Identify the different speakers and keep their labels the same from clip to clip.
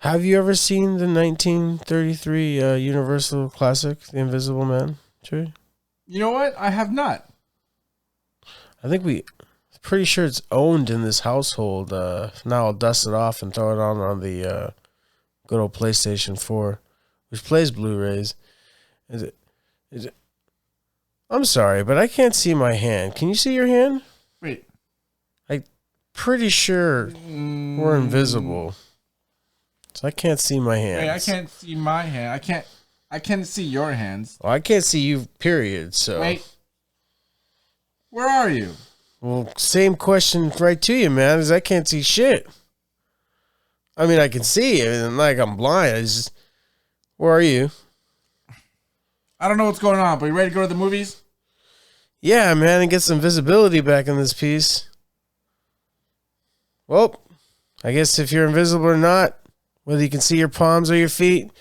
Speaker 1: Have you ever seen the 1933 Universal classic, The Invisible Man? True.
Speaker 2: You know what? I have not.
Speaker 1: I think pretty sure it's owned in this household. Now I'll dust it off and throw it on the good old PlayStation 4, which plays Blu-rays. Is it? Is it? I'm sorry, but I can't see my hand. Can you see your hand?
Speaker 2: Wait.
Speaker 1: Pretty sure we're invisible. So I can't see my hands.
Speaker 2: Wait, I can't see my hand. I can't see your hands.
Speaker 1: Well, I can't see you, period. So
Speaker 2: wait. Where are you?
Speaker 1: Well, same question right to you, man, is I can't see shit. I mean, I can see it, and like I'm blind. Where are you?
Speaker 2: I don't know what's going on, but you ready to go to the movies?
Speaker 1: Yeah, man, and get some visibility back in this piece. Well, I guess if you're invisible or not, whether you can see your palms or your feet,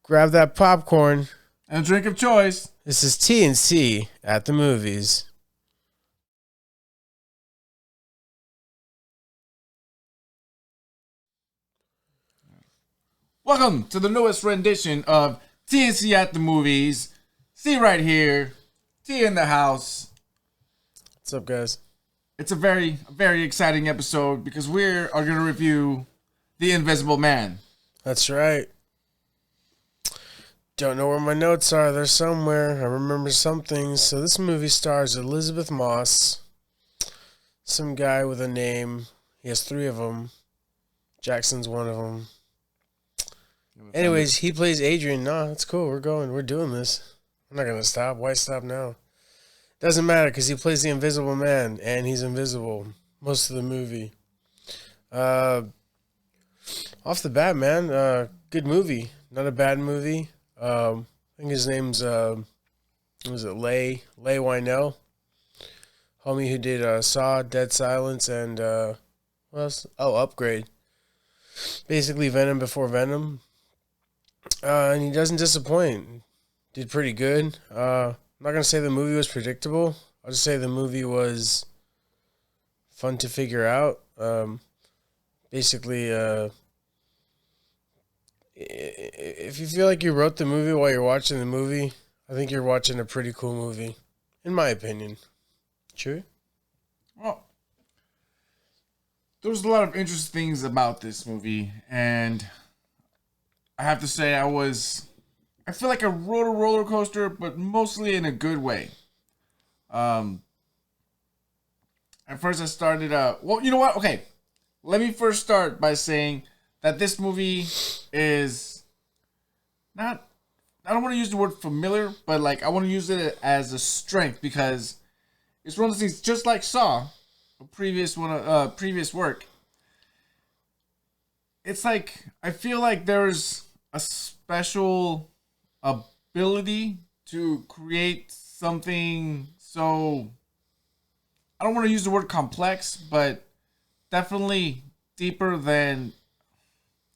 Speaker 1: grab that popcorn.
Speaker 2: And a drink of choice.
Speaker 1: This is TNC at the movies.
Speaker 2: Welcome to the newest rendition of TNC at the movies. See right here. T in the house.
Speaker 1: What's up, guys?
Speaker 2: It's a very exciting episode because we are going to review The Invisible Man.
Speaker 1: That's right. Don't know where my notes are. They're somewhere. I remember some things. So this movie stars Elizabeth Moss. Some guy with a name. He has 3 of them. Jackson's one of them. Anyways, he plays Adrian. No, that's cool. We're going. We're doing this. I'm not going to stop. Why stop now? Doesn't matter because he plays the Invisible Man, and he's invisible most of the movie. Off the bat, man, good movie. Not a bad movie. I think his name's, was it Leigh Whannell? Homie who did Saw, Dead Silence, and what else? Oh, Upgrade. Basically Venom before Venom. And he doesn't disappoint. Did pretty good. I'm not going to say the movie was predictable. I'll just say the movie was fun to figure out. Basically, if you feel like you wrote the movie while you're watching the movie, I think you're watching a pretty cool movie, in my opinion. True?
Speaker 2: Well, there was a lot of interesting things about this movie, and I have to say I feel like I rode a roller coaster, but mostly in a good way. At first I started, well, you know what? Okay. Let me first start by saying that this movie is not, I don't want to use the word familiar, but like I want to use it as a strength because it's one of those things just like Saw, a previous work. It's like, I feel like there's a special ability to create something so, I don't want to use the word complex, but definitely deeper than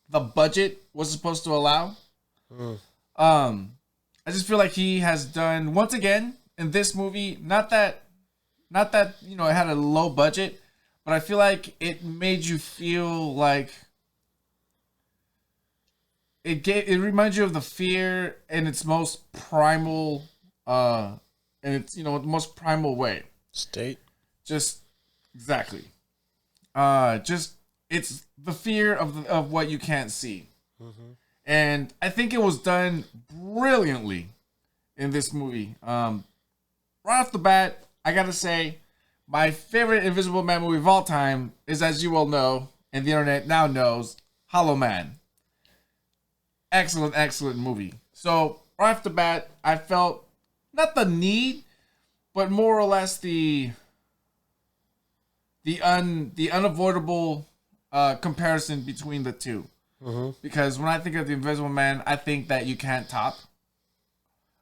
Speaker 2: the budget was supposed to allow. I just feel like he has done once again in this movie, not that you know it had a low budget, but I feel like it made you feel like it reminds you of the fear in its most primal and it's the most primal way.
Speaker 1: State.
Speaker 2: Just exactly. Just it's the fear of what you can't see. Mm-hmm. And I think it was done brilliantly in this movie. Right off the bat, I gotta say, my favorite Invisible Man movie of all time is, as you all know, and the internet now knows, Hollow Man. Excellent movie. So right off the bat, I felt not the need, but more or less the unavoidable comparison between the two. Mm-hmm. Because when I think of the Invisible Man, I think that you can't top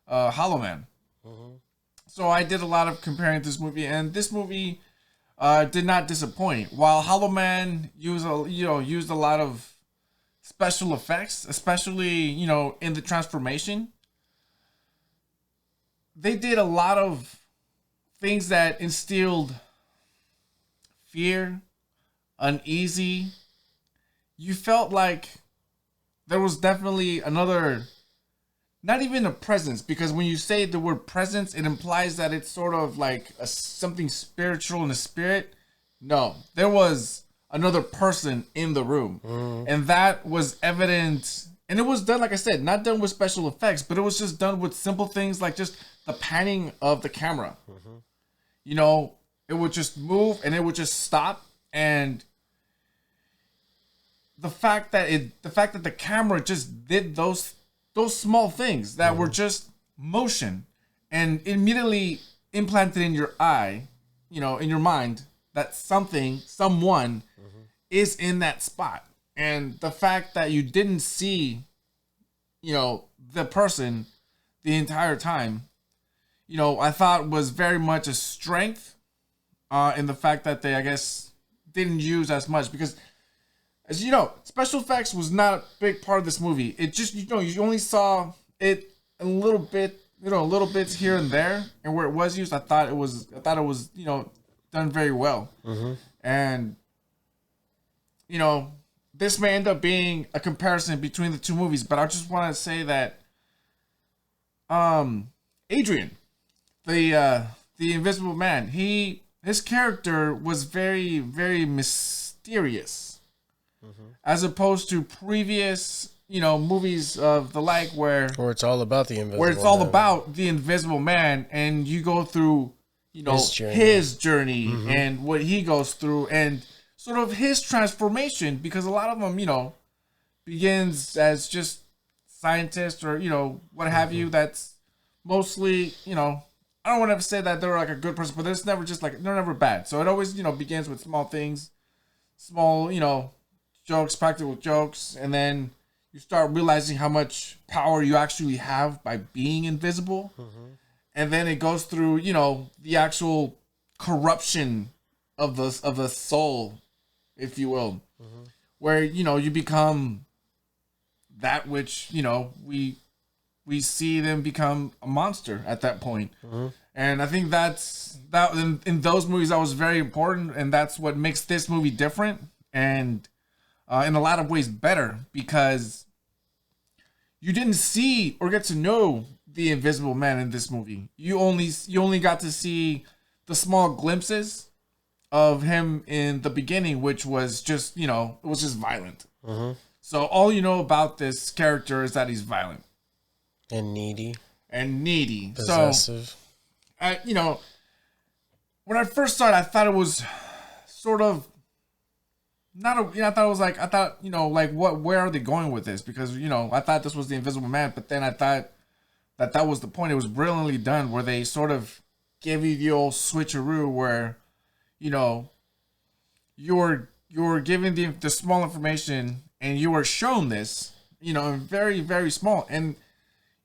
Speaker 2: Hollow Man. Mm-hmm. So I did a lot of comparing this movie, and this movie did not disappoint. While Hollow Man used a lot of special effects, especially in the transformation, they did a lot of things that instilled fear, uneasy. You felt like there was definitely another, not even a presence, because when you say the word presence, it implies that it's sort of like something spiritual in the spirit. No, there was another person in the room, and that was evident. And it was done, like I said, not done with special effects, but it was just done with simple things like just the panning of the camera. You know, it would just move and it would just stop, and the fact that the camera just did those small things that were just motion and immediately implanted in your eye, you know, in your mind, that someone is in that spot. And the fact that you didn't see, you know, the person the entire time, you know, I thought was very much a strength in the fact that they, I guess, didn't use as much, because, as you know, special effects was not a big part of this movie. It just, you know, you only saw it a little bit, you know, little bits here and there, and where it was used, I thought it was, you know, done very well. And, you know, this may end up being a comparison between the two movies, but I just want to say that, Adrian, the Invisible Man, his character was very, very mysterious, as opposed to previous, you know, movies of the like where
Speaker 1: it's all about the Invisible
Speaker 2: where it's all
Speaker 1: Man.
Speaker 2: about the Invisible Man, and you go through, you know, his journey and what he goes through and sort of his transformation, because a lot of them, you know, begins as just scientists or, you know, what have you. That's mostly, you know, I don't want to say that they're like a good person, but it's never just like, they're never bad. So it always, you know, begins with small things, small, you know, jokes, practical jokes, and then you start realizing how much power you actually have by being invisible. And then it goes through, you know, the actual corruption of the soul, if you will, where, you know, you become that which, you know, we see them become a monster at that point. And I think that in those movies, that was very important, and that's what makes this movie different and in a lot of ways better, because you didn't see or get to know the Invisible Man in this movie. You only got to see the small glimpses of him in the beginning, which was just, you know, it was just violent. So all you know about this character is that he's violent
Speaker 1: and needy,
Speaker 2: So,
Speaker 1: possessive.
Speaker 2: you know, when I first saw it, I thought it was sort of I thought, you know, like, where are they going with this? Because, you know, I thought this was the Invisible Man, but then I thought that was the point. It was brilliantly done, where they sort of gave you the old switcheroo where, you know, you were given the small information and you were shown this, you know, very, very small, and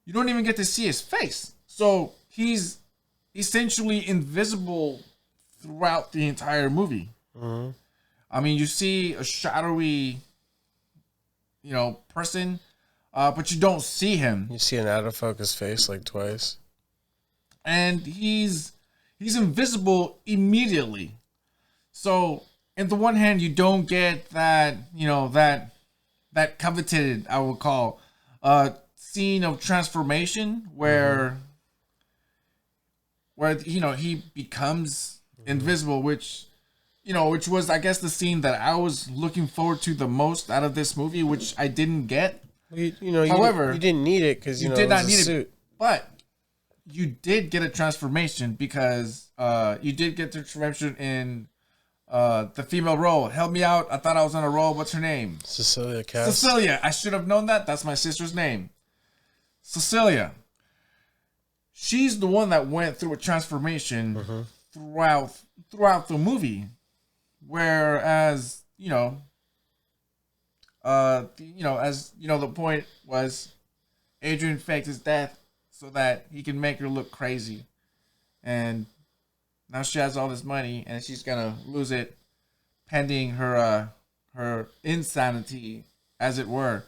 Speaker 2: you don't even get to see his face. So he's essentially invisible throughout the entire movie. I mean, you see a shadowy, you know, person, but you don't see him.
Speaker 1: You see an out of focus face like twice.
Speaker 2: And he's invisible immediately. So, on the one hand, you don't get that, you know, that coveted, I would call, scene of transformation where you know, he becomes invisible, which was, I guess, the scene that I was looking forward to the most out of this movie, which I didn't get.
Speaker 1: However, you didn't need it because, you know,
Speaker 2: did not need
Speaker 1: suit.
Speaker 2: it, but you did get a transformation, because you did get the transformation in the female role. Help me out. I thought I was on a roll. What's her name?
Speaker 1: Cecilia Cass.
Speaker 2: Cecilia. I should have known that. That's my sister's name. Cecilia. She's the one that went through a transformation throughout the movie, whereas, you know, as you know, the point was Adrian faked his death so that he can make her look crazy, and now she has all this money and she's gonna lose it pending her insanity, as it were.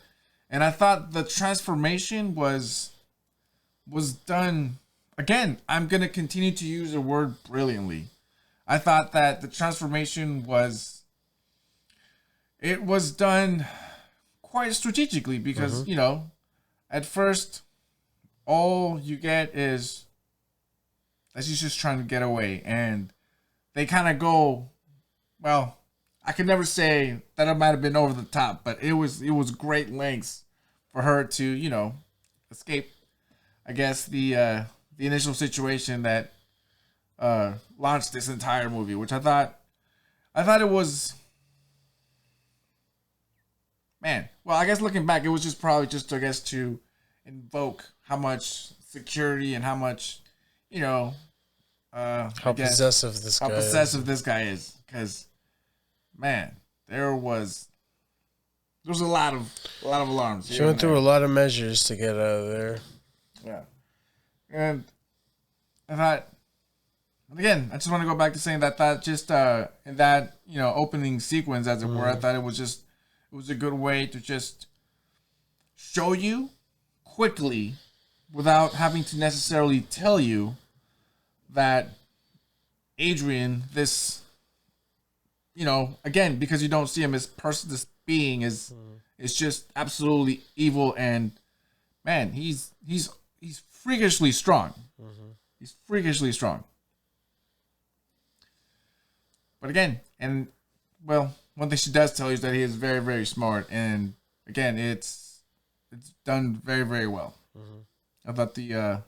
Speaker 2: And I thought the transformation was done, again, I'm gonna continue to use the word brilliantly. I thought that the transformation was done quite strategically because, you know, at first, all you get is that she's just trying to get away. And they kind of go, well, I can never say that it might have been over the top, but it was great lengths for her to, you know, escape, I guess, the initial situation that launched this entire movie, which I thought it was, man. Well, I guess looking back, it was just probably just, I guess, to invoke how much security and how much, you know,
Speaker 1: how possessive this
Speaker 2: guy is. Because, man, there was a lot of alarms.
Speaker 1: She went through a lot of measures to get out of there.
Speaker 2: Yeah, and I thought, again, I just want to go back to saying that just in that, you know, opening sequence, as it were, I thought it was a good way to just show you quickly, without having to necessarily tell you, that Adrian, this, you know, again, because you don't see him as person, this being is just absolutely evil, and man, he's freakishly strong. He's freakishly strong. But again, and well, one thing she does tell you is that he is very, very smart, and again, it's done very, very well. I thought the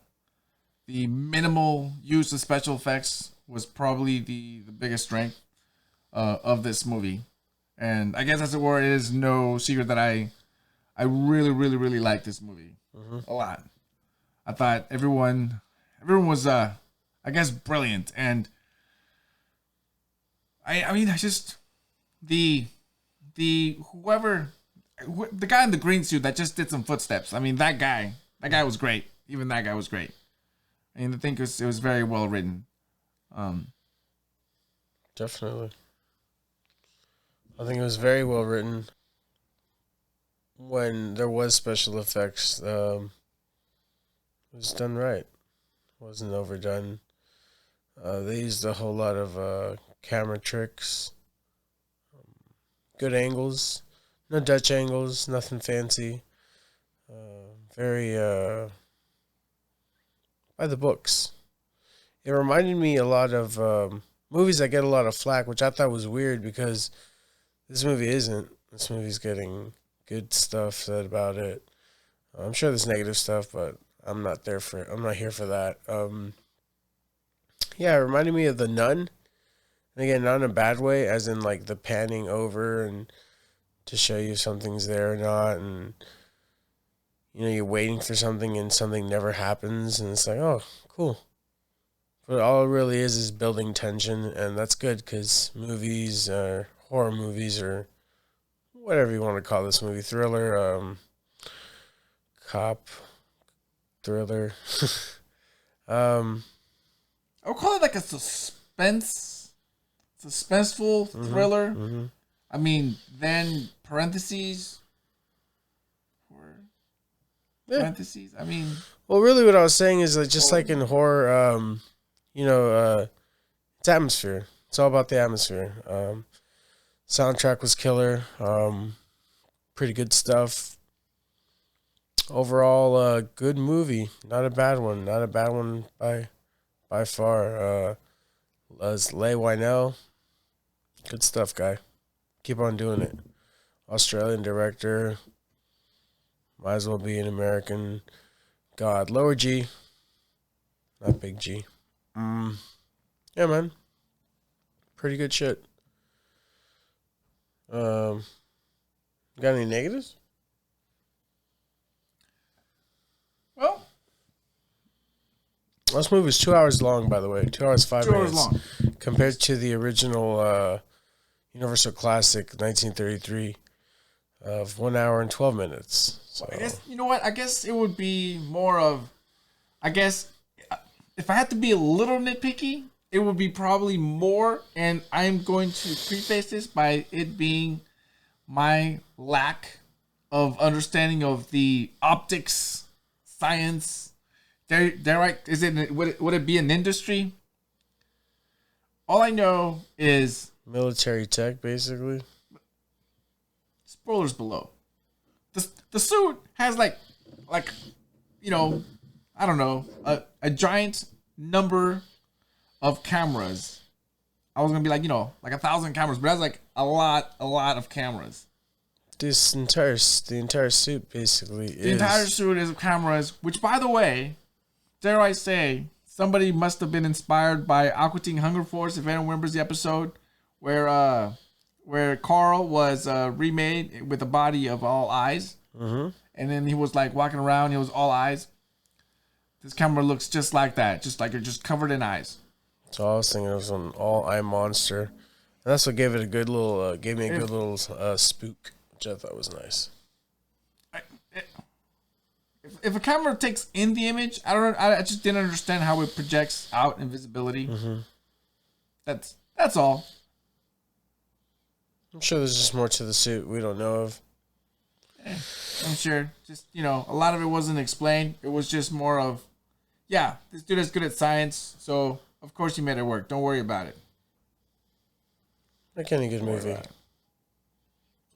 Speaker 2: minimal use of special effects was probably the biggest strength of this movie, and I guess, as it were, it is no secret that I really, really, really like this movie a lot. I thought everyone was I guess brilliant, and I mean, I just the guy in the green suit that just did some footsteps. I mean, that guy was great. Even that guy was great. I mean, I think it was very well written.
Speaker 1: Definitely. I think it was very well written. When there was special effects, it was done right. It wasn't overdone. They used a whole lot of camera tricks. Good angles. No Dutch angles. Nothing fancy. Very by the books. It reminded me a lot of movies that get a lot of flack, which I thought was weird because this movie isn't. This movie's getting good stuff said about it. I'm sure there's negative stuff, but I'm not here for that. Yeah, it reminded me of The Nun. And again, not in a bad way, as in like the panning over and to show you something's there or not, and you know, you're waiting for something and something never happens, and it's like, oh, cool. But all it really is building tension, and that's good because movies, horror movies, or whatever you want to call this movie, thriller, cop, thriller.
Speaker 2: I would call it like a suspenseful thriller. I mean, then parentheses. Parentheses. I mean,
Speaker 1: well, really, what I was saying is that just like in horror, you know, it's atmosphere. It's all about the atmosphere. Soundtrack was killer. Pretty good stuff. Overall, good movie. Not a bad one. Not a bad one by far. Leigh Whannell, good stuff, guy. Keep on doing it. Australian director. Might as well be an American god. Lower G. Not big G. Yeah, man. Pretty good shit. Got any negatives?
Speaker 2: Well,
Speaker 1: this movie was 2 hours long, by the way. 2 hours, 5 minutes. 2 hours long. Compared to the original Universal Classic 1933 of 1 hour and 12 minutes. So
Speaker 2: I guess, you know what? I guess it would be more of, I guess, if I had to be a little nitpicky, it would be probably more, and I'm going to preface this by it being my lack of understanding of the optics, science. They're right. Would it be an industry? All I know is
Speaker 1: military tech, basically.
Speaker 2: Spoilers below. the suit has like you know, I don't know, a giant number of cameras. I was gonna be like, you know, like 1,000 cameras, but that's like a lot of cameras.
Speaker 1: The entire suit basically
Speaker 2: The entire suit is cameras, which, by the way, dare I say, somebody must have been inspired by Aqua Teen Hunger Force. If anyone remembers the episode where Carl was remade with a body of all eyes, and then he was like walking around, he was all eyes. This camera looks just like that, just like you're just covered in eyes.
Speaker 1: So I was thinking it was an all-eye monster, and that's what gave it a good little, gave me a good little spook, which I thought was nice.
Speaker 2: If a camera takes in the image, I just didn't understand how it projects out invisibility. That's all.
Speaker 1: I'm sure there's just more to the suit we don't know of.
Speaker 2: I'm sure. Just, you know, a lot of it wasn't explained. It was just more of, yeah, this dude is good at science, so of course he made it work. Don't worry about it.
Speaker 1: Like any good movie.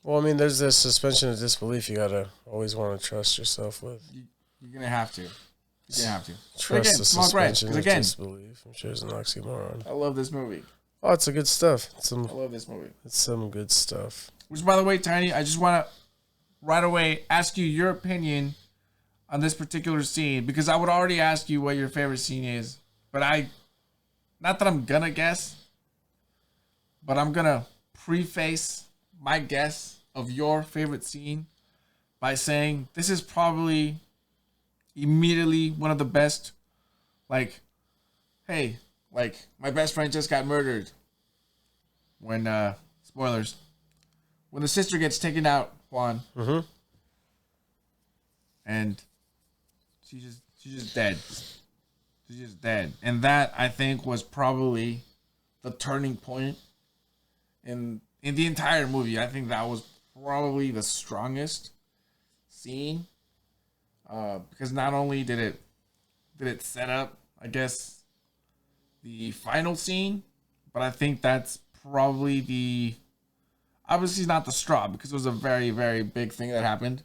Speaker 1: Well, I mean, there's this suspension of disbelief you gotta always want to trust yourself with.
Speaker 2: You're gonna have to. You're gonna have to.
Speaker 1: Trust the suspension of disbelief. I'm sure it's an oxymoron.
Speaker 2: I love this movie.
Speaker 1: Oh, it's a good stuff.
Speaker 2: I love this movie.
Speaker 1: It's some good stuff.
Speaker 2: Which, by the way, Tiny, I just want to right away ask you your opinion on this particular scene, because I would already ask you what your favorite scene is, but not that I'm gonna guess, but I'm gonna preface my guess of your favorite scene by saying this is probably immediately one of the best, like, hey, like, my best friend just got murdered. When, spoilers, when the sister gets taken out, Juan, and she's just dead. She's just dead. And that, I think, was probably the turning point in the entire movie. I think that was probably the strongest scene, because not only did it set up, I guess, the final scene, but I think that's probably obviously not the straw, because it was a very, very big thing that happened.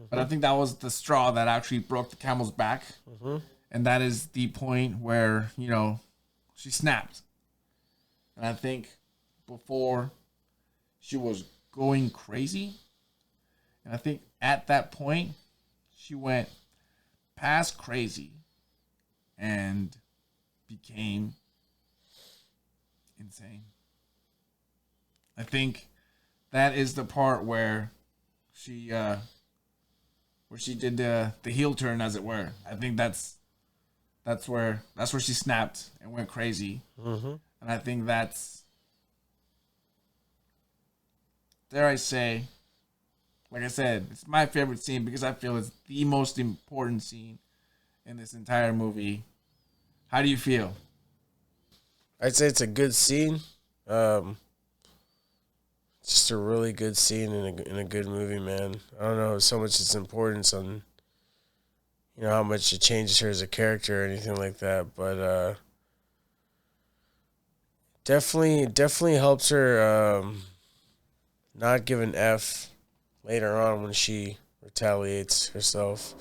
Speaker 2: But I think that was the straw that actually broke the camel's back. And that is the point where, you know, she snapped. And I think before she was going crazy. And I think at that point, she went past crazy and became insane. I think that is the part where she did the heel turn, as it were. I think that's where she snapped and went crazy. And I think that's, dare I say, like I said, it's my favorite scene because I feel it's the most important scene in this entire movie. How do you feel?
Speaker 1: I'd say it's a good scene. Just a really good scene in a good movie, man. I don't know so much its importance on, you know, how much it changes her as a character or anything like that, but definitely helps her not give an F later on when she retaliates herself.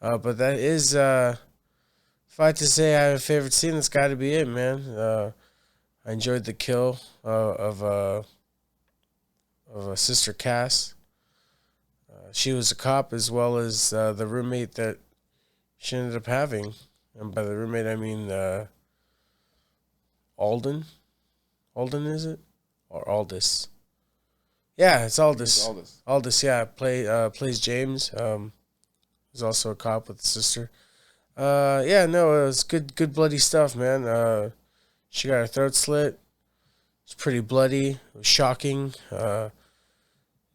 Speaker 1: But that is, if I had to say I have a favorite scene, that's got to be it, man. I enjoyed the kill of Sister Cass. She was a cop as well as the roommate that she ended up having. And by the roommate, I mean Alden. Alden, is it? Or Aldous? Yeah, it's Aldous. Aldous, yeah. Plays James. He's also a cop with the sister. Yeah, no, it was good bloody stuff, man. She got her throat slit. It's pretty bloody. It was shocking.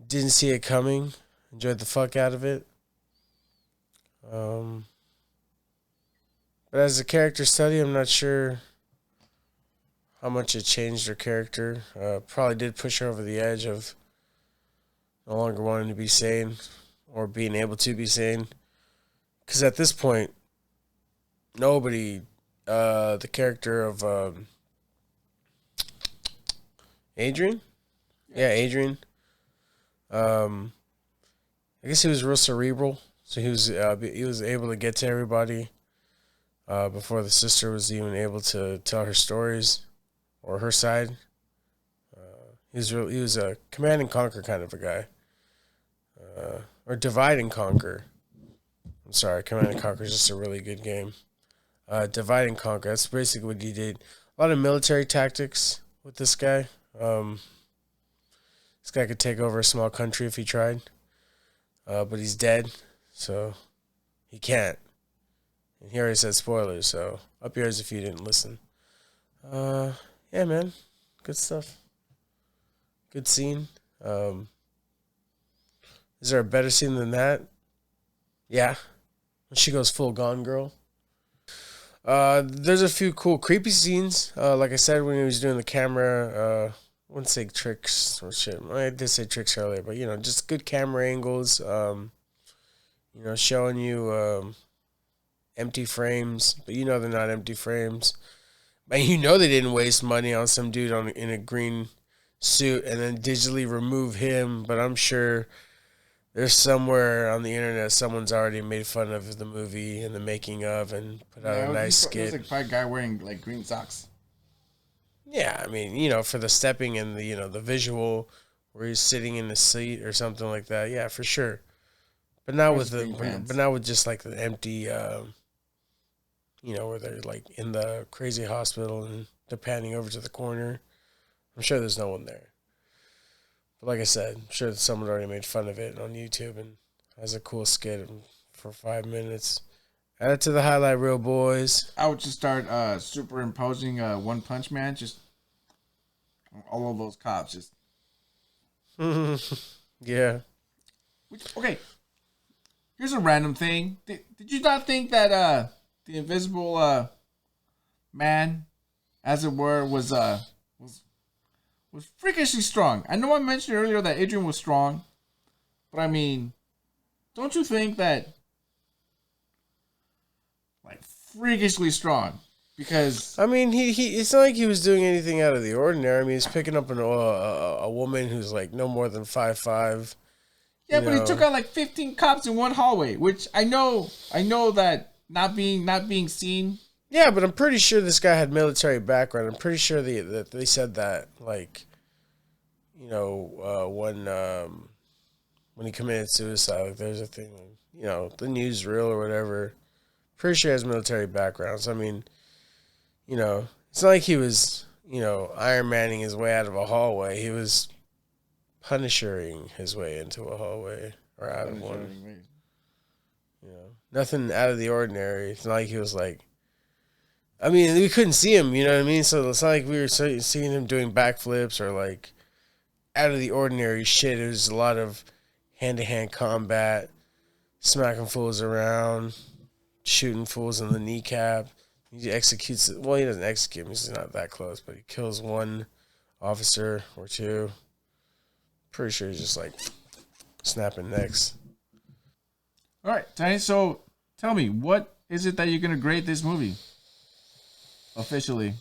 Speaker 1: Didn't see it coming. Enjoyed the fuck out of it. But as a character study, I'm not sure how much it changed her character. Probably did push her over the edge of no longer wanting to be sane or being able to be sane. Because at this point, nobody, the character of Adrian? Yeah, Adrian. It I guess he was real cerebral, so he was able to get to everybody before the sister was even able to tell her stories or her side. He was a command and conquer kind of a guy, or divide and conquer. I'm sorry, command and conquer is just a really good game. Divide and conquer. That's basically what he did. A lot of military tactics with this guy. This guy could take over a small country if he tried, but he's dead, so he can't. And he already said spoilers, so up yours if you didn't listen. Yeah, man, good stuff. Good scene. Is there a better scene than that? Yeah, when she goes full Gone Girl. There's a few cool creepy scenes. Like I said, when he was doing the camera, I wouldn't say tricks or shit. I did say tricks earlier, but just good camera angles. Showing you empty frames, but they're not empty frames. But they didn't waste money on some dude in a green suit and then digitally remove him. But I'm sure there's somewhere on the internet someone's already made fun of the movie and the making of and put out a nice skit.
Speaker 2: It was like a guy wearing like green socks.
Speaker 1: Yeah, I mean, for the stepping and the visual where he's sitting in the seat or something like that. Yeah, for sure. But not with just like the empty, where they're like in the crazy hospital and they're panning over to the corner. I'm sure there's no one there. But like I said, I'm sure that someone already made fun of it on YouTube and has a cool skit for 5 minutes. Add it to the highlight reel, boys.
Speaker 2: I would just start superimposing One Punch Man, just all of those cops. Just
Speaker 1: yeah.
Speaker 2: Okay. Here's a random thing. Did you not think that the Invisible Man, as it were, was freakishly strong? I know I mentioned earlier that Adrian was strong, but I mean, don't you think that freakishly strong? Because
Speaker 1: I mean, he it's not like he was doing anything out of the ordinary. I mean, he's picking up a woman who's like no more than 5'5".
Speaker 2: Yeah, but he took out like 15 cops in one hallway, which I know that not being seen.
Speaker 1: Yeah, but I'm pretty sure this guy had military background. I'm pretty sure that they said that, like, when he committed suicide, like, there's a thing, the newsreel or whatever. Pretty sure he has military background. So, I mean, it's not like he was, Iron Manning his way out of a hallway. He was Punishering his way into a hallway or out of one. Nothing out of the ordinary. It's not like he was like, I mean, we couldn't see him, you know what I mean? So it's not like we were seeing him doing backflips or like out of the ordinary shit. It was a lot of hand-to-hand combat, smacking fools around, shooting fools in the kneecap. He executes, well, he doesn't execute him, he's not that close, but he kills one officer or two. Pretty sure he's just like snapping necks.
Speaker 2: All right, Tiny. So tell me, what is it that you're gonna grade this movie officially?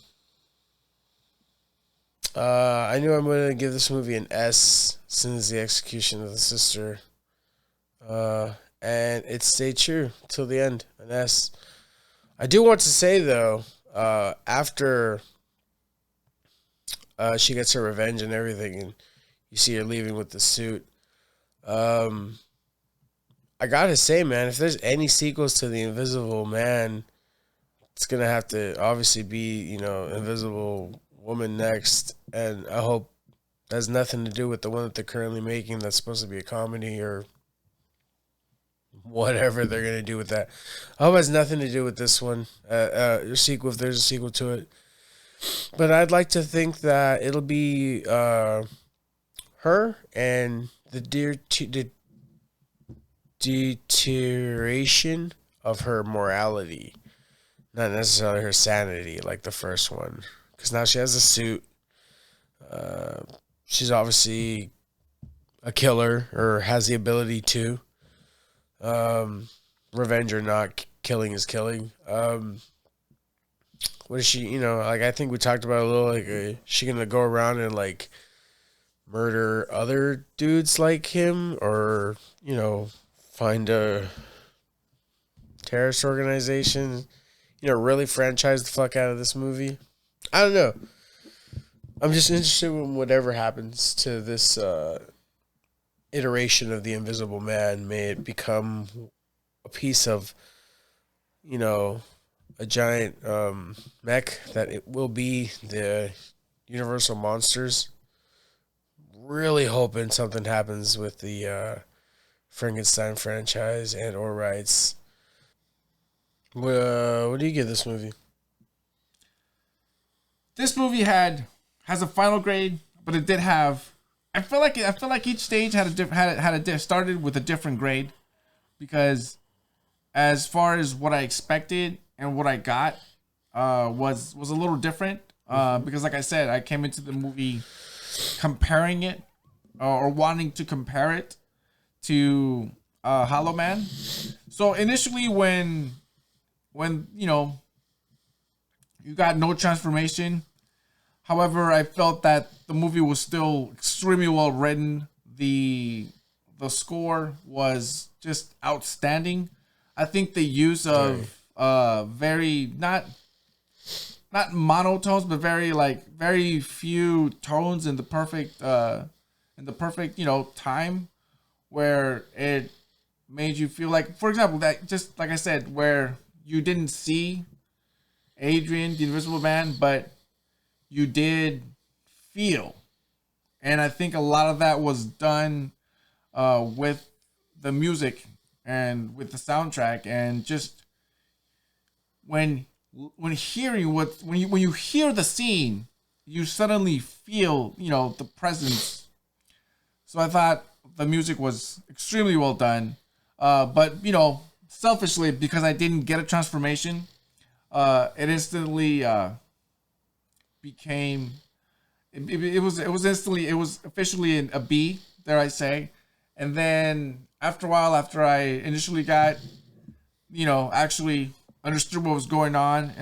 Speaker 1: I knew I'm gonna give this movie an S since the execution of the sister, and it stayed true till the end. An S. I do want to say though, after she gets her revenge and everything, and you see her leaving with the suit. I gotta say, man, if there's any sequels to The Invisible Man, it's gonna have to obviously be, Invisible Woman next. And I hope that has nothing to do with the one that they're currently making that's supposed to be a comedy or whatever they're gonna do with that. I hope it has nothing to do with this one. Sequel, if there's a sequel to it. But I'd like to think that it'll be her and the deterioration of her morality, not necessarily her sanity like the first one. Because now she has a suit. She's obviously a killer or has the ability to. Revenge or not, killing is killing. What is she, I think we talked about it a little, like, is she going to go around and, like, murder other dudes like him, or find a terrorist organization, really franchise the fuck out of this movie. I don't know. I'm just interested in whatever happens to this iteration of the Invisible Man. May it become a piece of, a giant mech that it will be the Universal Monsters. Really hoping something happens with the Frankenstein franchise and or rights. What do you give this movie?
Speaker 2: This movie has a final grade, but it did have. I feel like each stage started with a different grade, because as far as what I expected and what I got was a little different. Because like I said, I came into the movie comparing it or wanting to compare it to Hollow Man. So initially, when you got no transformation. However, I felt that the movie was still extremely well written. The score was just outstanding. I think the use of very not monotones, but very few tones in the perfect time where it made you feel like, for example, that just like I said, where you didn't see Adrian, the Invisible Man, but you did feel. And I think a lot of that was done with the music and with the soundtrack, and just when hearing when you hear the scene, you suddenly feel the presence. So I thought the music was extremely well done, but selfishly, because I didn't get a transformation, it instantly became it was officially a B, dare I say. And then after a while, after I initially got actually understood what was going on,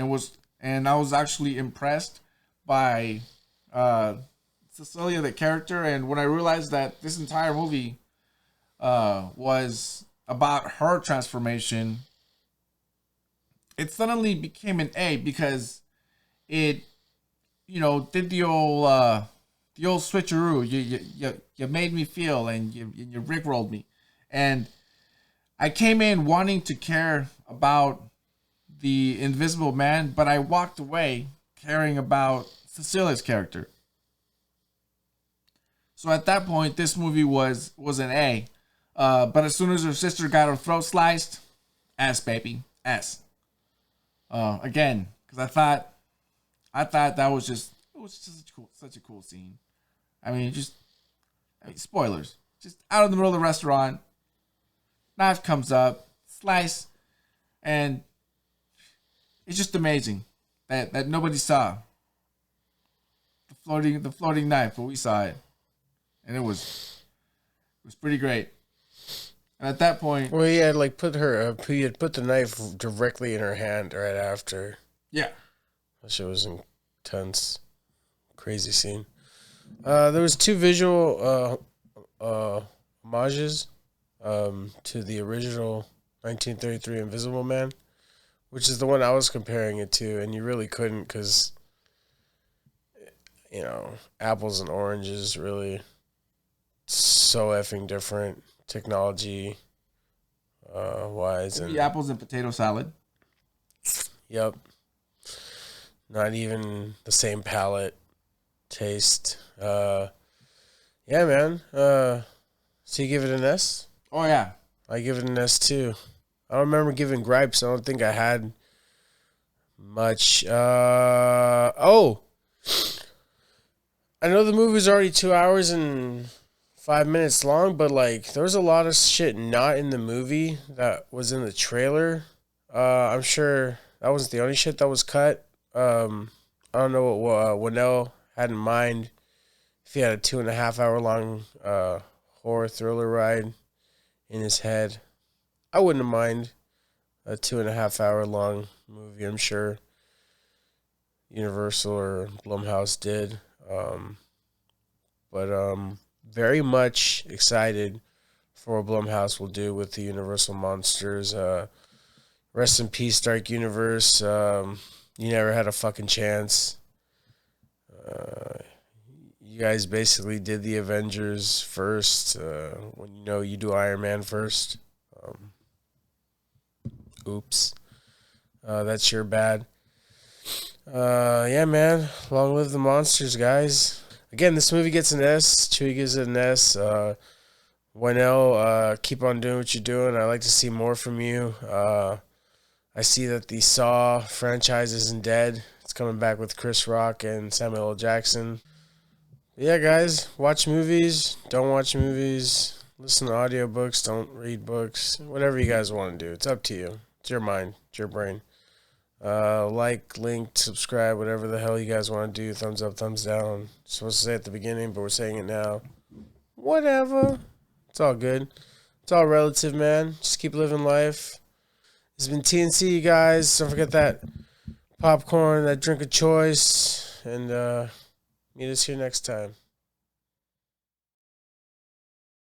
Speaker 2: and I was actually impressed by Cecilia, the character, and when I realized that this entire movie was about her transformation, it suddenly became an A, because it did the old switcheroo. You made me feel, and you rickrolled me, and I came in wanting to care about the Invisible Man, but I walked away caring about Cecilia's character. So at that point, this movie was an A. But as soon as her sister got her throat sliced, S, baby, S. Again, because I thought that was just such a cool scene. I mean, spoilers. Just out in the middle of the restaurant, knife comes up, slice, and it's just amazing that nobody saw the floating knife, but we saw it, and it was pretty great. And at that point,
Speaker 1: well, he had put the knife directly in her hand right after.
Speaker 2: Yeah,
Speaker 1: that shit was intense, crazy scene. There was two visual homages to the original 1933 Invisible Man, which is the one I was comparing it to, and you really couldn't, because apples and oranges, really so effing different technology wise.
Speaker 2: Maybe apples and potato salad.
Speaker 1: Yep. Not even the same palate taste. Yeah, man. So you give it an S?
Speaker 2: Oh yeah,
Speaker 1: I give it an S too. I don't remember giving gripes. I don't think I had much. Oh, I know the movie's already 2 hours and 5 minutes long, but there was a lot of shit not in the movie that was in the trailer. I'm sure that wasn't the only shit that was cut. I don't know what Winnell had in mind. If he had a 2.5 hour long horror thriller ride in his head, I wouldn't mind a 2.5 hour long movie. I'm sure Universal or Blumhouse did. But very much excited for what Blumhouse will do with the Universal monsters. Rest in peace, Dark Universe. You never had a fucking chance. You guys basically did the Avengers first. When you do Iron Man first. Oops. That's your bad. Yeah, man. Long live the monsters, guys. Again, this movie gets an S. Chewie gives it an S. Wynell, keep on doing what you're doing. I'd like to see more from you. I see that the Saw franchise isn't dead. It's coming back with Chris Rock and Samuel L. Jackson. But yeah, guys, watch movies. Don't watch movies. Listen to audiobooks. Don't read books. Whatever you guys want to do. It's up to you. It's your mind. It's your brain. Like, link, subscribe, whatever the hell you guys want to do. Thumbs up, thumbs down. Supposed to say it at the beginning, but we're saying it now. Whatever. It's all good. It's all relative, man. Just keep living life. It's been TNC, you guys. Don't forget that popcorn, that drink of choice, and meet us here next time.